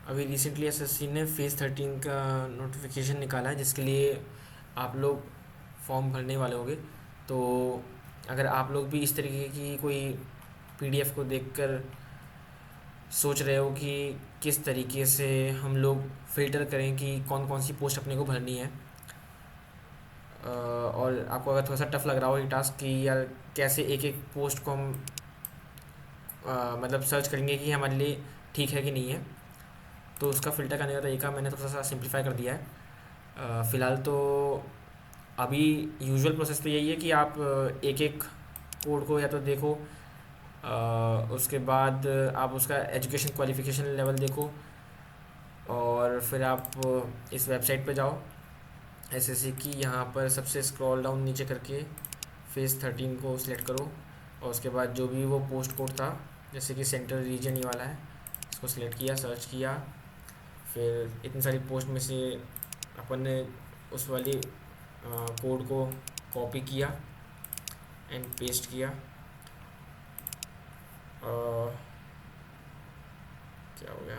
अभी recently SSC ने phase 13 का नोटिफिकेशन निकाला है, जिसके लिए आप लोग फॉर्म भरने वाले होंगे। तो अगर आप लोग भी इस तरीके की कोई पीडीएफ को देखकर सोच रहे हो कि किस तरीके से हम लोग फ़िल्टर करें कि कौन कौन सी पोस्ट अपने को भरनी है, और आपको अगर थोड़ा सा टफ लग रहा हो ये टास्क कि यार कैसे एक एक पोस्ट को हम मतलब सर्च करेंगे कि हमारे लिए ठीक है कि नहीं है, तो उसका फ़िल्टर करने का तरीका मैंने थोड़ा सा सिंप्लीफाई कर दिया है। फ़िलहाल तो अभी यूजुअल प्रोसेस तो यही है कि आप एक एक कोड को या तो देखो, उसके बाद आप उसका एजुकेशन क्वालिफ़िकेशन लेवल देखो, और फिर आप इस वेबसाइट पे जाओ एसएससी की, यहाँ पर सबसे स्क्रॉल डाउन नीचे करके फेज़ 13 को सिलेक्ट करो, और उसके बाद जो भी वो पोस्ट कोड था, जैसे कि सेंट्रल रीजन ये वाला है, इसको सिलेक्ट किया, सर्च किया। फिर इतनी सारी पोस्ट में से अपन ने उस वाली कोड को कॉपी किया एंड पेस्ट किया। क्या हो गया,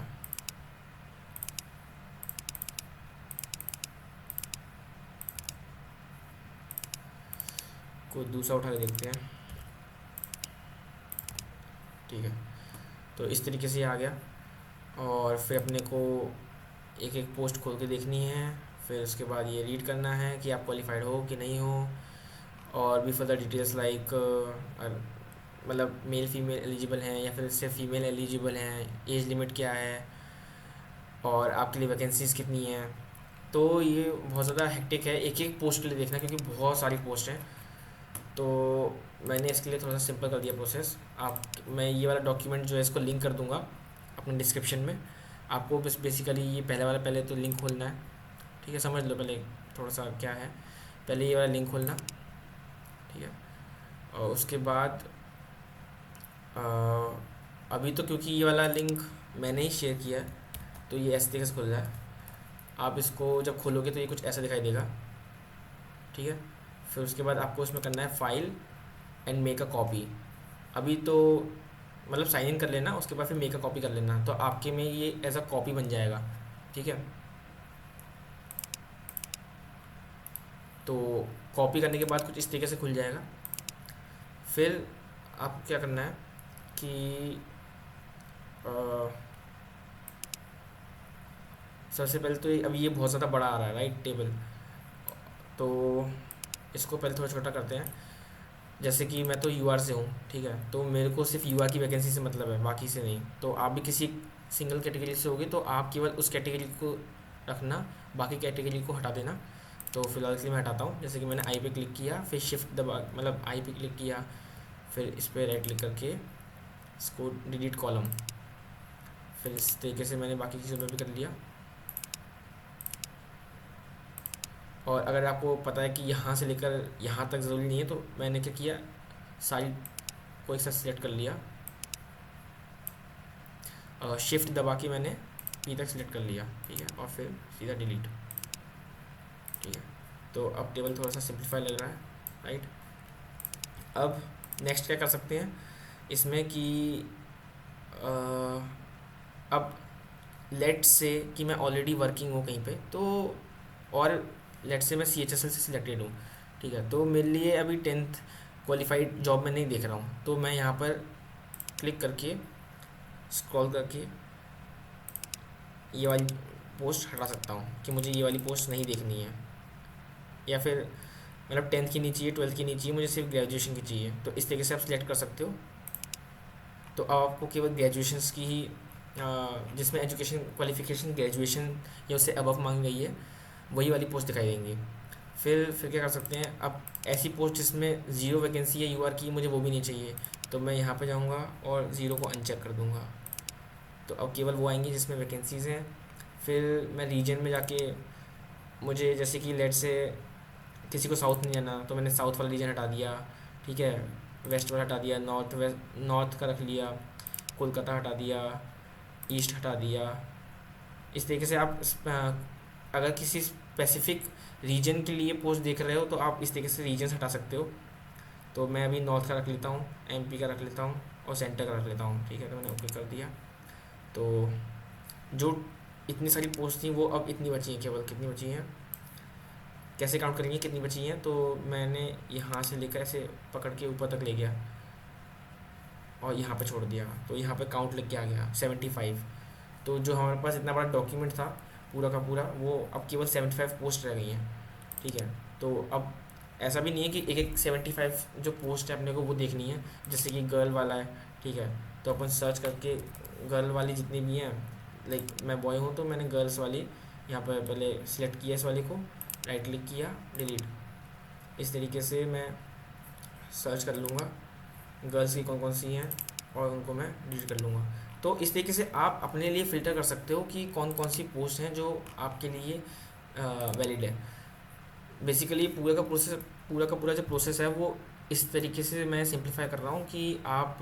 कोई दूसरा उठा के देखते हैं। ठीक है, तो इस तरीके से ये आ गया, और फिर अपने को एक एक पोस्ट खोल के देखनी है। फिर उसके बाद ये रीड करना है कि आप क्वालिफाइड हो कि नहीं हो, और भी फर्दर डिटेल्स लाइक मतलब मेल फीमेल एलिजिबल हैं या फिर सिर्फ फीमेल एलिजिबल हैं, एज लिमिट क्या है, और आपके लिए वैकेंसीज़ कितनी हैं। तो ये बहुत ज़्यादा हेक्टिक है एक एक पोस्ट के लिए देखना, क्योंकि बहुत सारी पोस्ट हैं। तो मैंने इसके लिए थोड़ा सा सिंपल कर दिया प्रोसेस। आप, मैं ये वाला डॉक्यूमेंट जो है इसको लिंक कर दूंगा अपने डिस्क्रिप्शन में। आपको बस बेसिकली ये पहले तो लिंक खोलना है। ठीक है, समझ लो पहले थोड़ा सा क्या है। पहले ये वाला लिंक खोलना, ठीक है। और उसके बाद अ, अभी तो क्योंकि ये वाला लिंक मैंने ही शेयर किया है, तो ये ऐसे तरीके से खुल रहा है। आप इसको जब खोलोगे तो ये कुछ ऐसा दिखाई देगा, ठीक है। फिर उसके बाद आपको इसमें करना है file and make a copy. अभी तो मतलब साइन इन कर लेना, उसके बाद फिर मेक अ कॉपी कर लेना, तो आपके में ये एज अ कॉपी बन जाएगा, ठीक है। तो कॉपी करने के बाद कुछ इस तरीके से खुल जाएगा। फिर आपको क्या करना है कि अ, सबसे पहले तो अभी ये बहुत ज़्यादा बड़ा आ रहा है राइट टेबल, तो इसको पहले थोड़ा छोटा करते हैं। जैसे कि मैं तो यूआर से हूँ, ठीक है, तो मेरे को सिर्फ यूआर की वैकेंसी से मतलब है, बाकी से नहीं। तो आप भी किसी सिंगल कैटेगरी से होगी तो आप केवल उस कैटेगरी को रखना, बाकी कैटेगरी को हटा देना। तो फिलहाल इसलिए मैं हटाता हूँ। जैसे कि मैंने आई पे क्लिक किया, फिर शिफ्ट दबा मतलब आई पे क्लिक किया, फिर इस पर राइट क्लिक करके इसको डिलीट कॉलम। फिर इस तरीके से मैंने बाकी चीज़ों पर भी कर लिया। और अगर आपको पता है कि यहाँ से लेकर यहाँ तक ज़रूरी नहीं है, तो मैंने क्या किया, सारी को एक साथ सिलेक्ट कर लिया, शिफ्ट दबा के मैंने पी तक सिलेक्ट कर लिया, ठीक है, और फिर सीधा डिलीट, ठीक है। तो अब टेबल थोड़ा सा सिंप्लीफाई लग रहा है, राइट। अब नेक्स्ट क्या कर सकते हैं इसमें कि अ, अब लेट से कि मैं ऑलरेडी वर्किंग हूँ कहीं पे, तो और लेट से मैं सी एच एस एल से सिलेक्टेड हूँ, ठीक है, तो मेरे लिए अभी 10th क्वालिफाइड जॉब मैं नहीं देख रहा हूँ, तो मैं यहाँ पर क्लिक करके स्क्रॉल करके ये वाली पोस्ट हटा सकता हूँ कि मुझे ये वाली पोस्ट नहीं देखनी है, या फिर मतलब 10th की नहीं चाहिए, 12th की नहीं चाहिए, मुझे सिर्फ ग्रेजुएशन की चाहिए। तो इस तरीके से आप सिलेक्ट कर सकते हो। तो अब आपको केवल ग्रेजुएशन की ही जिसमें एजुकेशन क्वालिफिकेशन ग्रेजुएशन या उससे अबव मांगी गई है, वही वाली पोस्ट दिखाई देंगी। फिर क्या कर सकते हैं, अब ऐसी पोस्ट जिसमें ज़ीरो वैकेंसी है यूआर की, मुझे वो भी नहीं चाहिए, तो मैं यहाँ पे जाऊँगा और ज़ीरो को अनचेक कर दूँगा। तो अब केवल वो आएंगी जिसमें वैकेंसीज़ हैं। फिर मैं रीजन में जाके, मुझे जैसे कि लेट से किसी को साउथ नहीं जाना, तो मैंने साउथ वाला रीजन हटा दिया, ठीक है, वेस्ट वाला हटा दिया, नॉर्थ वेस्ट नॉर्थ का रख लिया, कोलकाता हटा दिया, ईस्ट हटा दिया। इस तरीके से आप अगर किसी स्पेसिफिक रीजन के लिए पोस्ट देख रहे हो तो आप इस तरीके से रीजन हटा सकते हो। तो मैं अभी नॉर्थ का रख लेता हूँ, एमपी का रख लेता हूँ, और सेंटर का रख लेता हूँ, ठीक है, तो मैंने ओके कर दिया। तो जो इतनी सारी पोस्ट थी वो अब इतनी बची हैं, केवल कितनी बची हैं, कैसे काउंट करेंगे कितनी बची हैं। तो मैंने यहाँ से लेकर ऐसे पकड़ के ऊपर तक ले गया और यहाँ पे छोड़ दिया, तो यहाँ पे काउंट लिख के आ गया 75। तो जो हमारे पास इतना बड़ा डॉक्यूमेंट था पूरा का पूरा, वो अब केवल 75 पोस्ट रह गई हैं। ठीक है, तो अब ऐसा भी नहीं है कि एक एक 75 जो पोस्ट है अपने को वो देखनी है, जैसे कि गर्ल वाला है। ठीक है, तो अपन सर्च करके गर्ल वाली जितनी भी हैं, लाइक मैं बॉय हूँ तो मैंने गर्ल्स वाली यहाँ पर पहले सिलेक्ट किया, इस वाले को राइट क्लिक किया, डिलीट। इस तरीके से मैं सर्च कर लूँगा गर्ल्स की कौन कौन सी हैं और उनको मैं डिलीट कर लूँगा। तो इस तरीके से आप अपने लिए फ़िल्टर कर सकते हो कि कौन कौन सी पोस्ट हैं जो आपके लिए वैलिड है। बेसिकली पूरा का पूरा जो प्रोसेस है वो इस तरीके से मैं सिंप्लीफाई कर रहा हूँ कि आप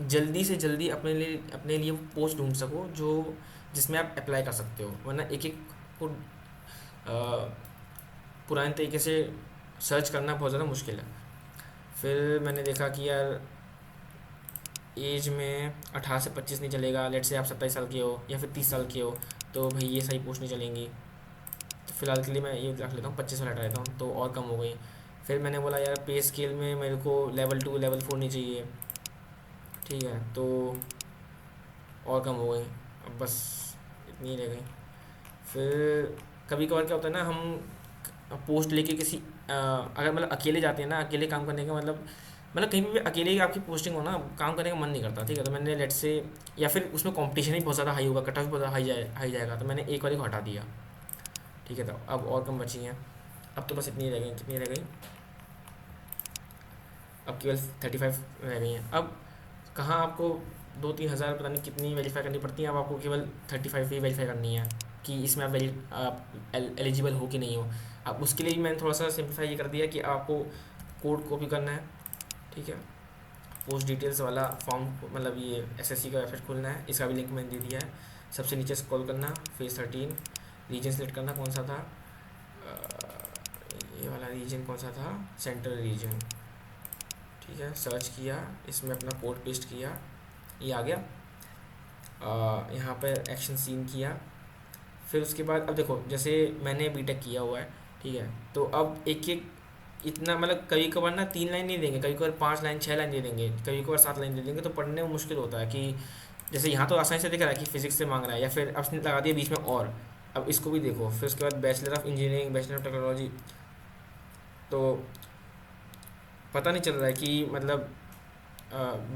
जल्दी से जल्दी अपने लिए पोस्ट ढूंढ सको जो जिसमें आप अप्लाई कर सकते हो, वरना एक एक को पुराने तरीके से सर्च करना बहुत ज़्यादा मुश्किल है। फिर मैंने देखा कि यार एज में 18 से 25 नहीं चलेगा, लेट से आप 27 साल के हो या फिर 30 साल के हो, तो भाई ये सही पोस्ट नहीं चलेंगी। तो फिलहाल के लिए मैं ये रख लेता हूँ, 25 साल हटा लेता हूँ, तो और कम हो गई। फिर मैंने बोला यार पे स्केल में मेरे को लेवल 2 लेवल 4 नहीं चाहिए। ठीक है, तो और कम हो गई, अब बस इतनी रह गई। फिर कभी कभार क्या होता है ना, हम पोस्ट लेके किसी अगर मतलब अकेले जाते हैं ना, अकेले काम करने का मतलब कहीं भी अकेले ही आपकी पोस्टिंग हो ना, काम करने का मन नहीं करता। ठीक है, तो मैंने लेट से, या फिर उसमें कंपटीशन ही बहुत ज़्यादा हाई होगा, कट ऑफ भी बहुत ज़्यादा हाई जाएगा, तो मैंने एक वाली को हटा दिया। ठीक है, तो अब और कम बची हैं, अब तो बस इतनी रह गई। कितनी रह गई, अब केवल 35 रह गई हैं। अब कहाँ आपको 2-3 हज़ार पता नहीं कितनी वेरीफाई करनी पड़ती है, अब आपको केवल 35 ही वेरीफाई करनी है कि इसमें आप एलिजिबल हो कि नहीं हो। अब उसके लिए मैंने थोड़ा सा सिंप्लीफाई ये कर दिया कि आपको कोड कॉपी करना है। ठीक है, पोस्ट डिटेल्स वाला फॉर्म, मतलब ये एसएससी का वेबसाइट खोलना है, इसका भी लिंक मैंने दे दिया है। सबसे नीचे स्क्रॉल करना, फेज 13, रीजन सेलेक्ट करना कौन सा था, ये वाला रीजन कौन सा था, सेंट्रल रीजन। ठीक है, सर्च किया, इसमें अपना कोड पेस्ट किया, ये आ गया। यहाँ पर एक्शन सीन किया। फिर उसके बाद अब देखो, जैसे मैंने बीटेक किया हुआ है, ठीक है, तो अब एक एक इतना मतलब कभी कभार ना 3 लाइन नहीं देंगे, कभी कभार 5 लाइन 6 लाइन दे देंगे, कभी कभार 7 लाइन दे देंगे, तो पढ़ने में मुश्किल होता है कि जैसे यहाँ तो आसानी से दिख रहा है कि फिजिक्स से मांग रहा है, या फिर अब उसने लगा दिया बीच में और। अब इसको भी देखो, फिर उसके बाद bachelor of engineering, bachelor of technology, तो पता नहीं चल रहा है कि मतलब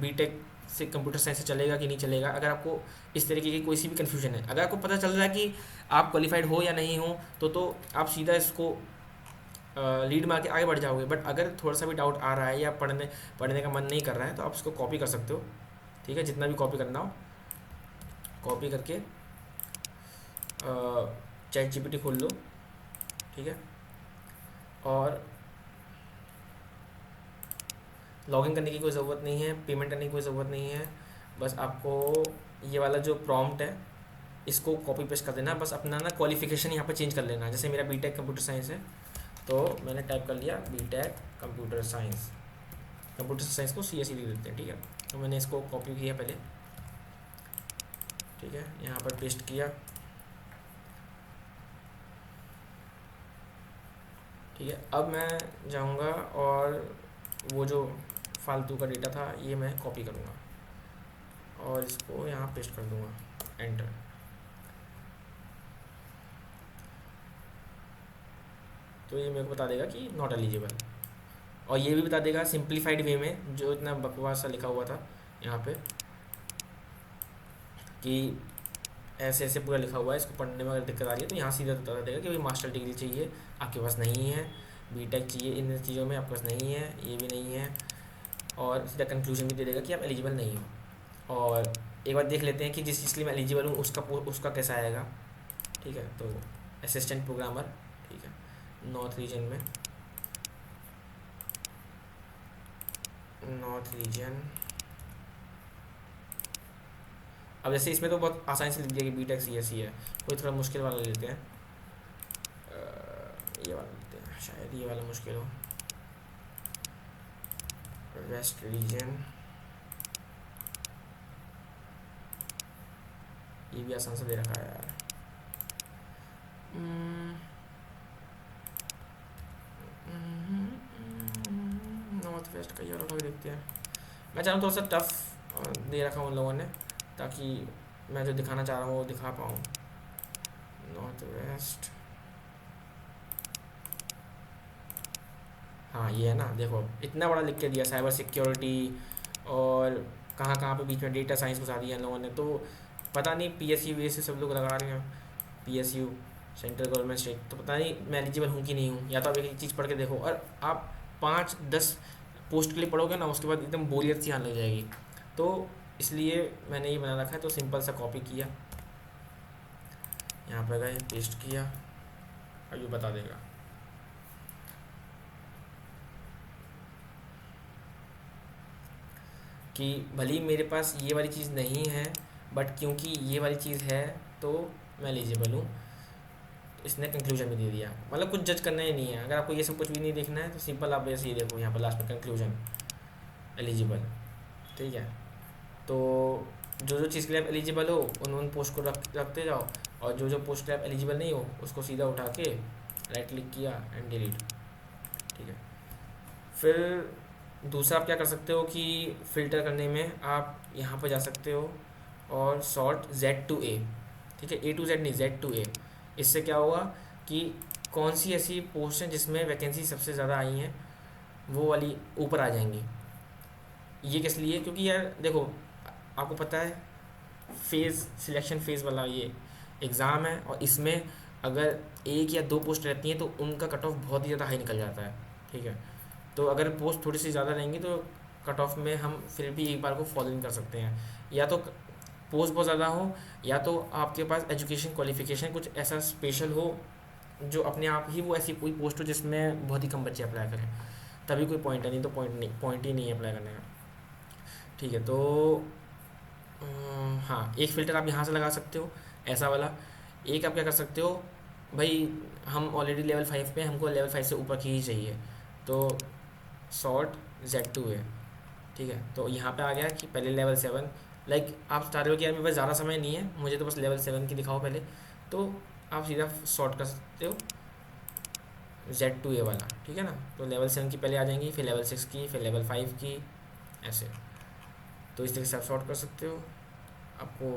बीटेक से कंप्यूटर साइंस से चलेगा कि नहीं चलेगा। अगर आपको इस तरीके की कोई सी भी कन्फ्यूजन है, अगर आपको पता चल रहा है कि आप क्वालिफाइड हो या नहीं हो, तो आप सीधा इसको लीड मार के आगे बढ़ जाओगे। बट अगर थोड़ा सा भी डाउट आ रहा है या पढ़ने का मन नहीं कर रहा है, तो आप इसको कॉपी कर सकते हो। ठीक है, जितना भी कॉपी करना हो कॉपी करके चैट जीपीटी खोल लो। ठीक है, और लॉगिन करने की कोई ज़रूरत नहीं है, पेमेंट करने की कोई ज़रूरत नहीं है। बस आपको ये वाला जो प्रॉम्प्ट है इसको कॉपी पेस्ट कर देना, बस अपना ना क्वालिफिकेशन यहाँ पर चेंज कर लेना। जैसे मेरा बीटेक कंप्यूटर साइंस है, तो मैंने टाइप कर लिया BTech computer science, computer science को सीएसई लिख देते हैं। ठीक है, तो मैंने इसको कॉपी किया पहले। ठीक है, यहाँ पर पेस्ट किया। ठीक है, अब मैं जाऊँगा और वो जो फालतू का डेटा था ये मैं कॉपी करूँगा और इसको यहाँ पेस्ट कर दूँगा, एंटर। तो ये मेरे को बता देगा कि नॉट एलिजिबल, और ये भी बता देगा सिंप्लीफाइड वे में, जो इतना बकवास सा लिखा हुआ था यहाँ पे कि ऐसे ऐसे पूरा लिखा हुआ है, इसको पढ़ने में अगर दिक्कत आ रही है तो यहाँ सीधा बता देगा कि भाई मास्टर डिग्री चाहिए, आपके पास नहीं है, बीटेक चाहिए, इन चीज़ों में आपके पास नहीं है, ये भी नहीं है, और सीधा कंक्लूजन भी दे देगा कि आप एलिजिबल नहीं हो। और एक बार देख लेते हैं कि जिस चीज़ के लिए मैं एलिजिबल हूँ उसका कैसा आएगा। ठीक है, तो असिस्टेंट प्रोग्रामर, ठीक है, नॉर्थ रीजन में, नॉर्थ रीजन। अब जैसे इसमें तो बहुत आसानी से लिख दिया कि बीटेक सीएसई है, कोई थोड़ा मुश्किल वाला ले लेते हैं, ये वाला लेते हैं, शायद ये वाला मुश्किल हो। वेस्ट रीजन, ये भी आसान से दे रखा है यार। नॉर्थ वेस्ट का ये वाला भी देखते हैं। मैं चाह रहा हूँ थोड़ा सा टफ दे रखा हूँ उन लोगों ने, ताकि मैं जो दिखाना चाह रहा हूँ वो दिखा पाऊँ। नॉर्थ वेस्ट, हाँ ये है ना, देखो इतना बड़ा लिख के दिया, साइबर सिक्योरिटी, और कहाँ कहाँ पे बीच में डेटा साइंस घुसा दिया इन लोगों ने। तो पता नहीं PSU वी से सब लोग लगा रहे हैं, PSU सेंट्रल गवर्नमेंट स्टेट, तो पता नहीं मैं एलिजिबल हूँ कि नहीं हूँ। या तो आप एक एक चीज़ पढ़ के देखो, और आप 5-10 पोस्ट के लिए पढ़ोगे ना, उसके बाद एकदम बोरियत सी आने लग जाएगी। तो इसलिए मैंने ये बना रखा है, तो सिंपल सा कॉपी किया, यहाँ पर गए पेस्ट किया, अब ये बता देगा। कि भले ही मेरे पास ये वाली चीज़ नहीं है, बट क्योंकि ये वाली चीज़ है तो मैं एलिजिबल हूँ। इसने कंक्लूजन भी दे दिया, मतलब कुछ जज करना ही नहीं है। अगर आपको ये सब कुछ भी नहीं देखना है तो सिंपल आप वैसे ही देखो, यहाँ पर लास्ट में कंक्लूजन एलिजिबल, ठीक है। तो जो जो चीज़ के लिए आप एलिजिबल हो उन पोस्ट को रखते जाओ, और जो जो पोस्ट के लिए आप एलिजिबल नहीं हो उसको सीधा उठा के राइट क्लिक किया एंड डिलीट, ठीक है। फिर दूसरा आप क्या कर सकते हो कि फ़िल्टर करने में आप यहाँ पर जा सकते हो और सॉर्ट Z to A, ठीक है, A to Z नहीं, Z to A। इससे क्या होगा कि कौन सी ऐसी पोस्ट हैं जिसमें वैकेंसी सबसे ज़्यादा आई हैं, वो वाली ऊपर आ जाएंगी। ये किस लिए, क्योंकि यार देखो आपको पता है फेज़ सिलेक्शन फेज़ वाला ये एग्ज़ाम है, और इसमें अगर एक या दो पोस्ट रहती हैं तो उनका कट ऑफ बहुत ही ज़्यादा हाई निकल जाता है, ठीक है। तो अगर पोस्ट थोड़ी सी ज़्यादा रहेंगी तो कट ऑफ में हम फिर भी एक बार को फॉलो इन कर सकते हैं। या तो पोस्ट बहुत ज़्यादा हो, या तो आपके पास एजुकेशन क्वालिफिकेशन कुछ ऐसा स्पेशल हो, जो अपने आप ही वो ऐसी कोई पोस्ट हो जिसमें बहुत ही कम बच्चे अप्लाई करें, तभी कोई पॉइंट है, नहीं तो पॉइंट ही नहीं है अप्लाई करने का, ठीक है। तो हाँ, एक फ़िल्टर आप यहाँ से लगा सकते हो ऐसा वाला। एक आप क्या कर सकते हो, भाई हम ऑलरेडी लेवल 5 पे हैं, हमको लेवल 5 से ऊपर की ही चाहिए, तो सॉर्ट Z to A, ठीक है। तो यहाँ पे आ गया कि पहले लेवल 7, लाइक आप चाह रहे हो कि यार मेरे पास ज़्यादा समय नहीं है, मुझे तो बस लेवल 7 की दिखाओ पहले, तो आप सीधा सॉर्ट कर सकते हो Z to A वाला, ठीक है ना। तो लेवल 7 की पहले आ जाएंगी, फिर लेवल 6 की, फिर लेवल 5 की, ऐसे। तो इस तरीके से आप सॉर्ट कर सकते हो आपको।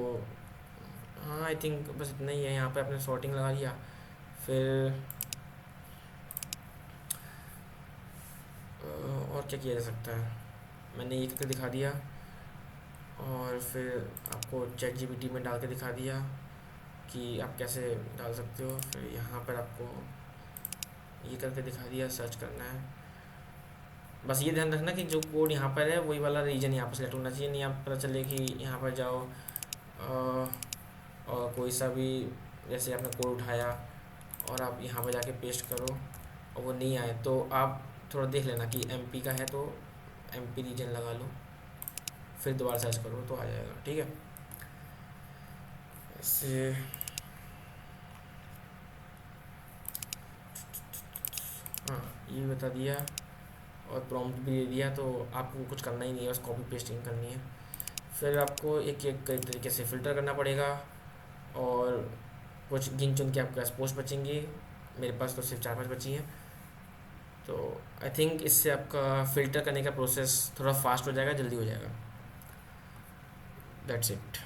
हाँ आई थिंक बस इतना ही है, यहाँ पे आपने सॉर्टिंग लगा लिया। फिर और क्या किया जा सकता है, मैंने ये करके दिखा दिया, और फिर आपको ChatGPT में डाल के दिखा दिया कि आप कैसे डाल सकते हो। फिर यहाँ पर आपको ये करके दिखा दिया, सर्च करना है। बस ये ध्यान रखना कि जो कोड यहाँ पर है वही वाला रीजन यहाँ पर सेलेक्ट होना चाहिए, नहीं आप पता चले कि यहाँ पर जाओ और कोई सा भी, जैसे आपने कोड उठाया और आप यहाँ पर जाके पेस्ट करो और वो नहीं आए, तो आप थोड़ा देख लेना कि MP का है तो MP रीजन लगा लो, फिर दोबारा सर्च करो तो आ जाएगा, ठीक है। ऐसे हाँ ये बता दिया, और प्रॉम्प्ट भी दे दिया, तो आपको कुछ करना ही नहीं है, बस कॉपी पेस्टिंग करनी है। फिर आपको एक एक तरीके से फ़िल्टर करना पड़ेगा, और कुछ गिन चुन के आपके पास पोस्ट बचेंगी। मेरे पास तो सिर्फ 4-5 बची हैं, तो आई थिंक इससे आपका फ़िल्टर करने का प्रोसेस थोड़ा फास्ट हो जाएगा, जल्दी हो जाएगा। That's it.